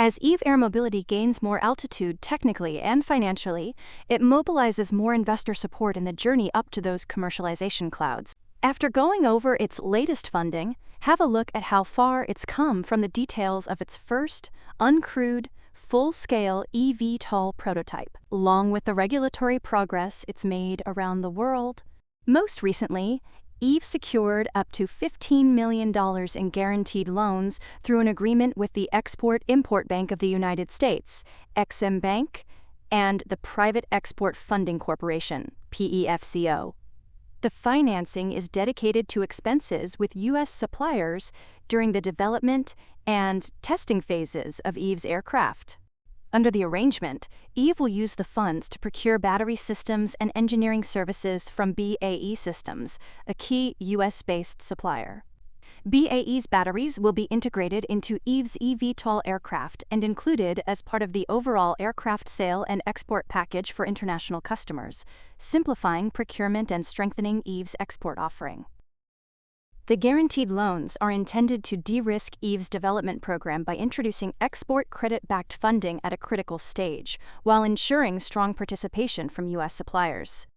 As EVE Airmobility gains more altitude technically and financially, it mobilizes more investor support in the journey up to those commercialization clouds. After going over its latest funding, have a look at how far it's come from the details of its first, uncrewed, full-scale eVTOL prototype, along with the regulatory progress it's made around the world. Most recently, EVE secured up to $15 million in guaranteed loans through an agreement with the Export-Import Bank of the United States, Exim Bank, and the Private Export Funding Corporation, PEFCO. The financing is dedicated to expenses with U.S. suppliers during the development and testing phases of EVE's aircraft. Under the arrangement, EVE will use the funds to procure battery systems and engineering services from BAE Systems, a key U.S.-based supplier. BAE's batteries will be integrated into EVE's eVTOL aircraft and included as part of the overall aircraft sale and export package for international customers, simplifying procurement and strengthening EVE's export offering. The guaranteed loans are intended to de-risk EVE's development program by introducing export credit-backed funding at a critical stage, while ensuring strong participation from U.S. suppliers.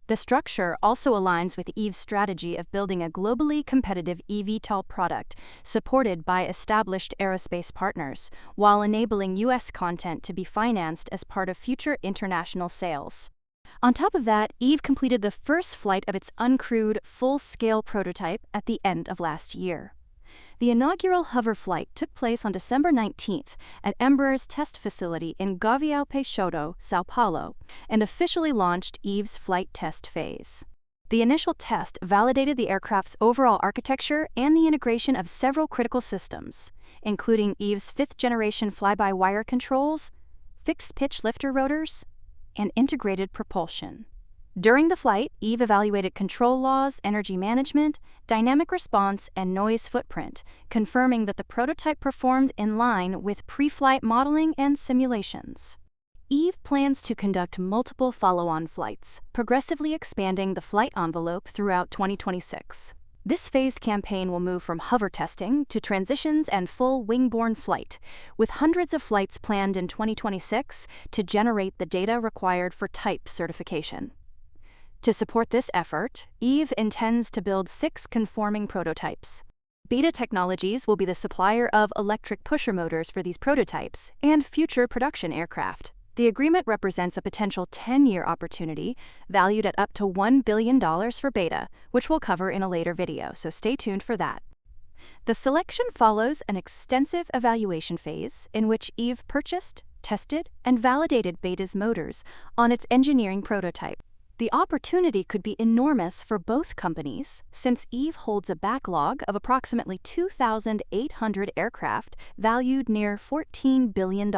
The structure also aligns with EVE's strategy of building a globally competitive eVTOL product supported by established aerospace partners, while enabling U.S. content to be financed as part of future international sales. On top of that, EVE completed the first flight of its uncrewed, full-scale prototype at the end of last year. The inaugural hover flight took place on December 19th at Embraer's test facility in Gavião Peixoto, São Paulo, and officially launched EVE's flight test phase. The initial test validated the aircraft's overall architecture and the integration of several critical systems, including EVE's fifth-generation fly-by-wire controls, fixed-pitch lifter rotors, and integrated propulsion. During the flight, EVE evaluated control laws, energy management, dynamic response, and noise footprint, confirming that the prototype performed in line with pre-flight modeling and simulations. EVE plans to conduct multiple follow-on flights, progressively expanding the flight envelope throughout 2026. This phased campaign will move from hover testing to transitions and full wing-borne flight, with hundreds of flights planned in 2026 to generate the data required for type certification. To support this effort, EVE intends to build 6 conforming prototypes. Beta Technologies will be the supplier of electric pusher motors for these prototypes and future production aircraft. The agreement represents a potential 10-year opportunity valued at up to $1 billion for Beta, which we'll cover in a later video, so stay tuned for that. The selection follows an extensive evaluation phase in which EVE purchased, tested, and validated Beta's motors on its engineering prototype. The opportunity could be enormous for both companies, since EVE holds a backlog of approximately 2,800 aircraft valued near $14 billion.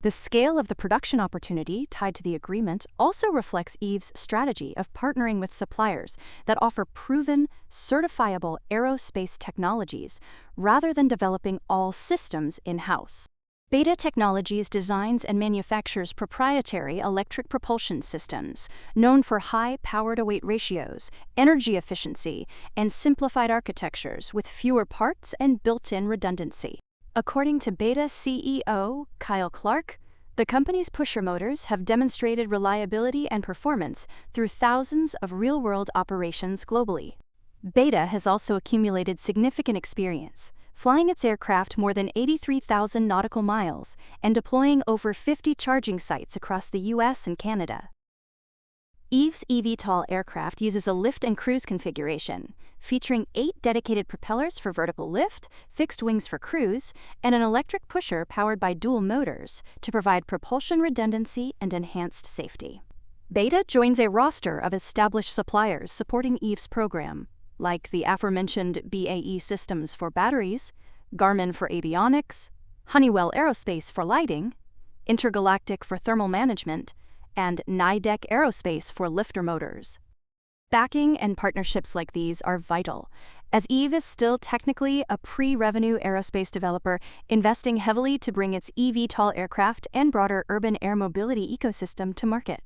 The scale of the production opportunity tied to the agreement also reflects EVE's strategy of partnering with suppliers that offer proven, certifiable aerospace technologies rather than developing all systems in-house. Beta Technologies designs and manufactures proprietary electric propulsion systems known for high power-to-weight ratios, energy efficiency, and simplified architectures with fewer parts and built-in redundancy. According to Beta CEO Kyle Clark, the company's pusher motors have demonstrated reliability and performance through thousands of real-world operations globally. Beta has also accumulated significant experience, flying its aircraft more than 83,000 nautical miles and deploying over 50 charging sites across the US and Canada. EVE's eVTOL aircraft uses a lift and cruise configuration, featuring 8 dedicated propellers for vertical lift, fixed wings for cruise, and an electric pusher powered by dual motors to provide propulsion redundancy and enhanced safety. Beta joins a roster of established suppliers supporting EVE's program, like the aforementioned BAE Systems for batteries, Garmin for avionics, Honeywell Aerospace for lighting, Intergalactic for thermal management, and Nidec Aerospace for lifter motors. Backing and partnerships like these are vital, as EVE is still technically a pre-revenue aerospace developer investing heavily to bring its eVTOL aircraft and broader urban air mobility ecosystem to market.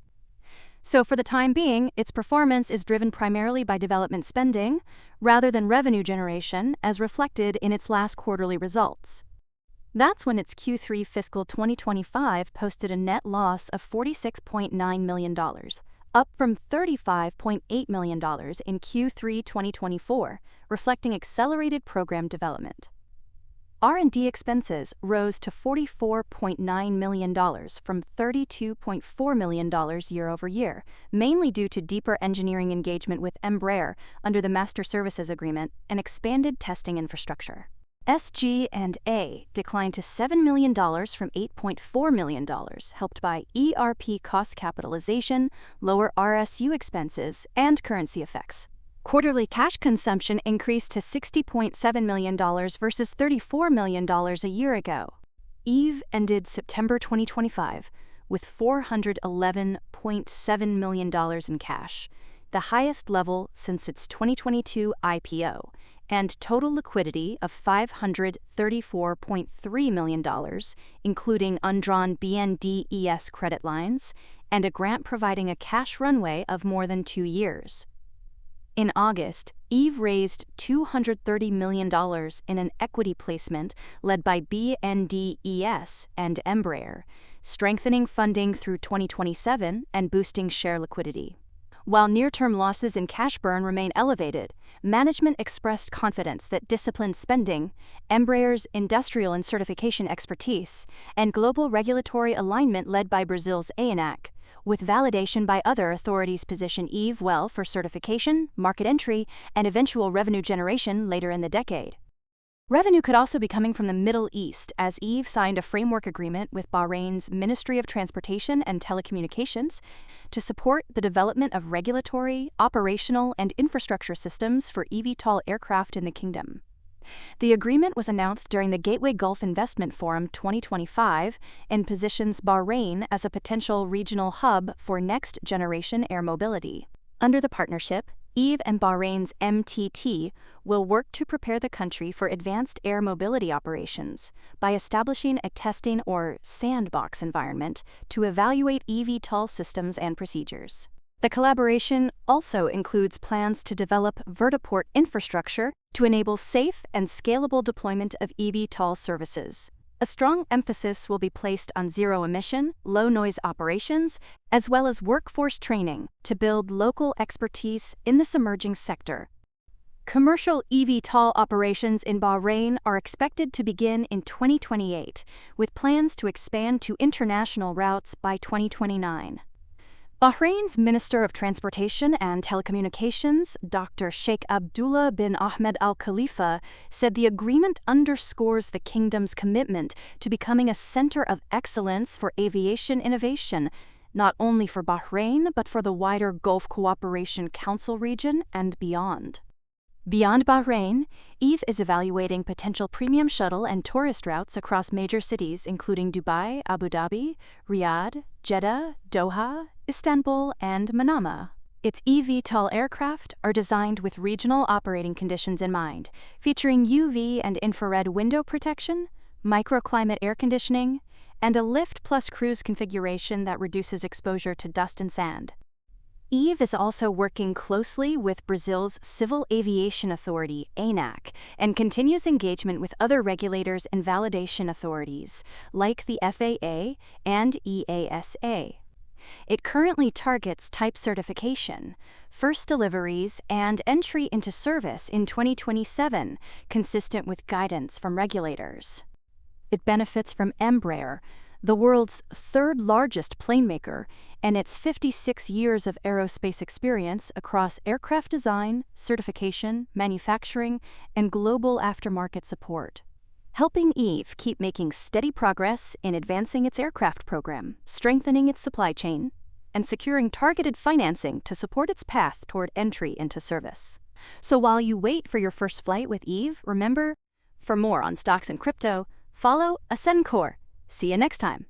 So for the time being, its performance is driven primarily by development spending, rather than revenue generation as reflected in its last quarterly results. That's when its Q3 fiscal 2025 posted a net loss of $46.9 million, up from $35.8 million in Q3 2024, reflecting accelerated program development. R&D expenses rose to $44.9 million from $32.4 million year-over-year, mainly due to deeper engineering engagement with Embraer under the Master Services Agreement and expanded testing infrastructure. SG&A declined to $7 million from $8.4 million, helped by ERP cost capitalization, lower RSU expenses, and currency effects. Quarterly cash consumption increased to $60.7 million versus $34 million a year ago. EVE ended September 2025 with $411.7 million in cash, the highest level since its 2022 IPO, and total liquidity of $534.3 million, including undrawn BNDES credit lines and a grant providing a cash runway of more than 2 years. In August, EVE raised $230 million in an equity placement led by BNDES and Embraer, strengthening funding through 2027 and boosting share liquidity. While near-term losses in cash burn remain elevated, management expressed confidence that disciplined spending, Embraer's industrial and certification expertise, and global regulatory alignment led by Brazil's ANAC, with validation by other authorities, position EVE well for certification, market entry, and eventual revenue generation later in the decade. Revenue could also be coming from the Middle East, as EVE signed a framework agreement with Bahrain's Ministry of Transportation and Telecommunications to support the development of regulatory, operational, and infrastructure systems for eVTOL aircraft in the kingdom. The agreement was announced during the Gateway Gulf Investment Forum 2025 and positions Bahrain as a potential regional hub for next-generation air mobility. Under the partnership, EVE and Bahrain's MTT will work to prepare the country for advanced air mobility operations by establishing a testing or sandbox environment to evaluate eVTOL systems and procedures. The collaboration also includes plans to develop vertiport infrastructure to enable safe and scalable deployment of eVTOL services. A strong emphasis will be placed on zero-emission, low-noise operations, as well as workforce training to build local expertise in this emerging sector. Commercial eVTOL operations in Bahrain are expected to begin in 2028, with plans to expand to international routes by 2029. Bahrain's Minister of Transportation and Telecommunications, Dr. Sheikh Abdullah bin Ahmed Al Khalifa, said the agreement underscores the kingdom's commitment to becoming a center of excellence for aviation innovation, not only for Bahrain but for the wider Gulf Cooperation Council region and beyond. Beyond Bahrain, EVE is evaluating potential premium shuttle and tourist routes across major cities including Dubai, Abu Dhabi, Riyadh, Jeddah, Doha, Istanbul, and Manama. Its eVTOL aircraft are designed with regional operating conditions in mind, featuring UV and infrared window protection, microclimate air conditioning, and a lift plus cruise configuration that reduces exposure to dust and sand. EVE is also working closely with Brazil's Civil Aviation Authority, ANAC, and continues engagement with other regulators and validation authorities, like the FAA and EASA. It currently targets type certification, first deliveries, and entry into service in 2027, consistent with guidance from regulators. It benefits from Embraer, the world's third largest plane maker, and its 56 years of aerospace experience across aircraft design, certification, manufacturing, and global aftermarket support, helping EVE keep making steady progress in advancing its aircraft program, strengthening its supply chain, and securing targeted financing to support its path toward entry into service. So while you wait for your first flight with EVE, remember, for more on stocks and crypto, follow Ascencore. See you next time.